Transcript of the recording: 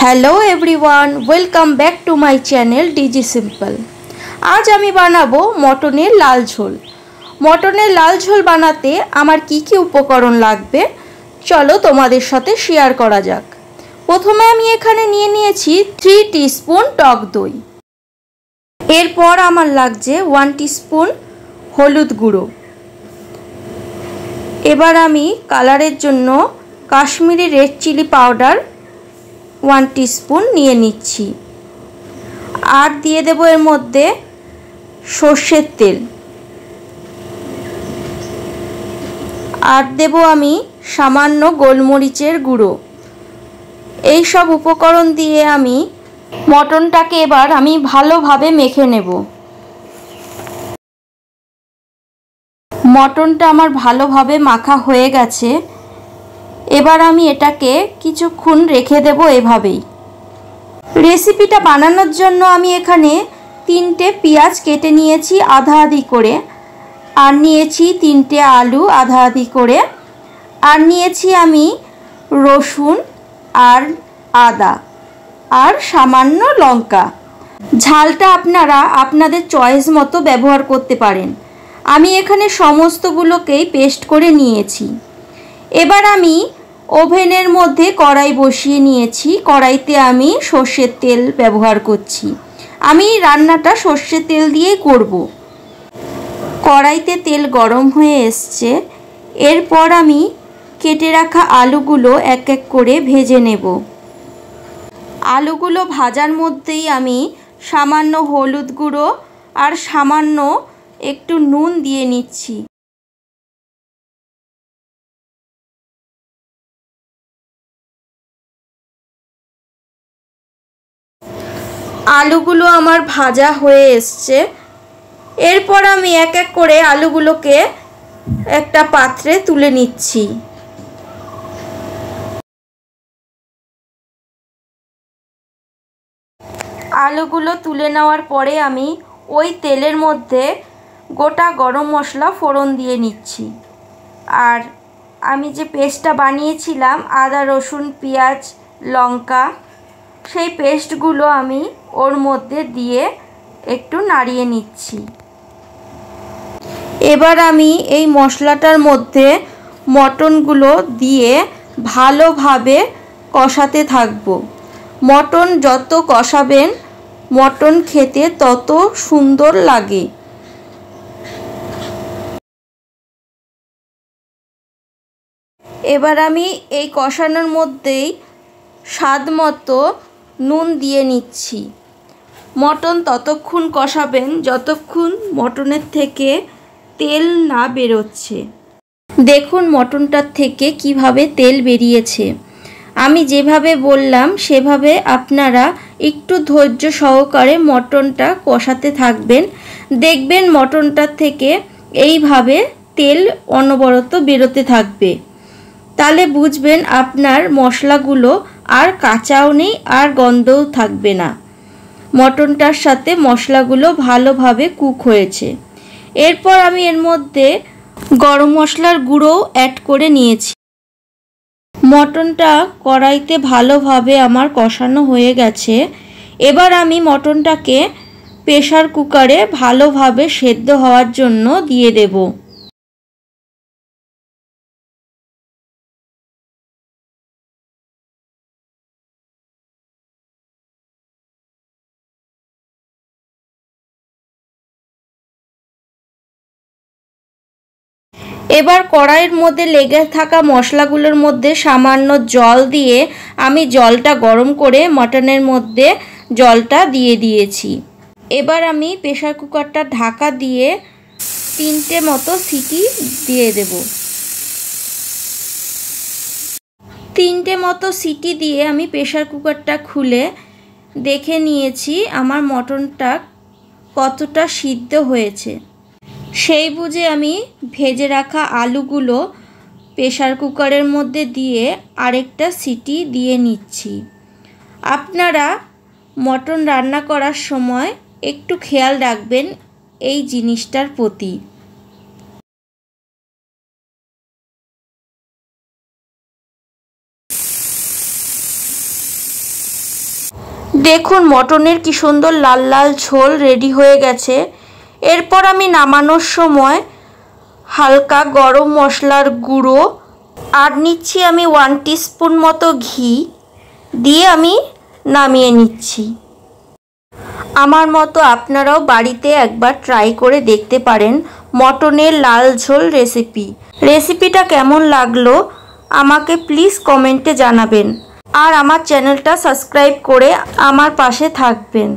Hello everyone welcome back to my channel DG simple. आज आमी बानाबो मटनेर लाल झोल। मटनेर लाल झोल बानाते आमार की उपकरण लागबे चलो तोमादेर साथे शेयर करा जाक। प्रथमे आमी एखाने निये नियेछि 3 टीस्पुन टक दई। एरपर आमार लागछे 1 टीस्पुन हलुद गुड़ो। एबार आमी कालारेर जोन्नो Kashmiri red chilli powder 1 teaspoon निये निচ্ছি। আর দিয়ে দেব এর মধ্যে সরষের তেল। আর দেব আমি সামান্য গোলমরিচের গুঁড়ো। এই সব উপকরণ দিয়ে আমি মটনটাকে এবার আমি ভালোভাবে মেখে নেব। মটনটা আমার ভালোভাবে মাখা হয়ে গেছে। এবার আমি এটাকে কিছুক্ষণ রেখে দেব এভাবেই। রেসিপিটা বানানোর জন্য আমি এখানে 3টে পেঁয়াজ কেটে নিয়েছি আধা আধি করে, আর নিয়েছি 3টে আলু আধা আধি করে, আর নিয়েছি আমি রসুন আর আদা আর সামান্য লঙ্কা। ঝালটা আপনারা আপনাদের চয়েস মতো ব্যবহার করতে পারেন। আমি এখানে সমস্তগুলোকেই পেস্ট করে নিয়েছি। এবার আমি ওভেনের মধ্যে কড়াই বসিয়ে নিয়েছি। কড়াইতে আমি সরষের তেল ব্যবহার করছি। আমি রান্নাটা সরষের তেল দিয়েই করব। কড়াইতে তেল গরম হয়ে এসছে। এরপর আমি কেটে রাখা আলুগুলো এক এক করে ভেজে নেব। আলুগুলো ভাজার মধ্যেই আমি সামান্য হলুদ গুঁড়ো আর সামান্য একটু নুন দিয়ে নিচ্ছি। আলুগুলো আমার ভাজা হয়ে এসছে। এরপর আমি এক এক করে আলুগুলোকে একটা পাত্রে তুলে নিচ্ছি। আলুগুলো তুলে নেওয়ার পরে আমি ওই তেলের মধ্যে গোটা গরম মশলা ফোড়ন দিয়ে নিচ্ছি। আর আমি যে পেস্টটা বানিয়েছিলাম আদা রসুন পেঁয়াজ লঙ্কা, সেই পেস্টগুলো আমি ওর মধ্যে দিয়ে একটু নাড়িয়ে নিচ্ছি। এবার আমি এই মশলাটার মধ্যে মটনগুলো দিয়ে ভালোভাবে কষাতে থাকব। মটন যত কষাবেন মটন খেতে তত সুন্দর লাগে। এবার আমি এই কষানোর মধ্যেই স্বাদ মতো নুন দিয়ে নিচ্ছি। মটন ততক্ষণ কষাবেন যতক্ষণ মটনের থেকে তেল না বেরোচ্ছে। দেখুন মটনটার থেকে কিভাবে তেল বেরিয়েছে। আমি যেভাবে বললাম সেভাবে আপনারা একটু ধৈর্য সহকারে মটনটা কষাতে থাকবেন। দেখবেন মটনটার থেকে এইভাবে তেল অনবরত বেরোতে থাকবে। তাহলে বুঝবেন আপনার মশলাগুলো আর কাঁচাও নেই আর গন্ধও থাকবে না। মটনটার সাথে মশলাগুলো ভালোভাবে কুক হয়েছে। এরপর আমি এর মধ্যে গরম মশলার গুঁড়োও অ্যাড করে নিয়েছি। মটনটা কড়াইতে ভালোভাবে আমার কষানো হয়ে গেছে। এবার আমি মটনটাকে প্রেসার কুকারে ভালোভাবে সেদ্ধ হওয়ার জন্য দিয়ে দেব। এবার কড়াইয়ের মধ্যে লেগে থাকা মশলাগুলোর মধ্যে সামান্য জল দিয়ে আমি জলটা গরম করে মটনের মধ্যে জলটা দিয়ে দিয়েছি। এবার আমি প্রেসার কুকারটা ঢাকা দিয়ে 3টে মতো সিটি দিয়ে দেব। 3টে মতো সিটি দিয়ে আমি প্রেসার কুকারটা খুলে দেখে নিয়েছি আমার মটনটা কতটা সিদ্ধ হয়েছে। সেই বুঝে আমি ভেজে রাখা আলুগুলো প্রেসার কুকারের মধ্যে দিয়ে আরেকটা সিটি দিয়ে নিচ্ছি। আপনারা মটন রান্না করার সময় একটু খেয়াল রাখবেন এই জিনিসটার প্রতি। দেখুন মটনের কি সুন্দর লাল লাল ঝোল রেডি হয়ে গেছে। এরপর আমি নামানোর সময় হালকা গরম মশলার গুঁড়ো আর নিচ্ছি আমি 1 টিস্পুন মতো ঘি দিয়ে আমি নামিয়ে নিচ্ছি। আমার মতো আপনারাও বাড়িতে একবার ট্রাই করে দেখতে পারেন মটনের লাল ঝোল রেসিপিটা কেমন লাগলো আমাকে প্লিজ কমেন্টে জানাবেন আর আমার চ্যানেলটা সাবস্ক্রাইব করে আমার পাশে থাকবেন।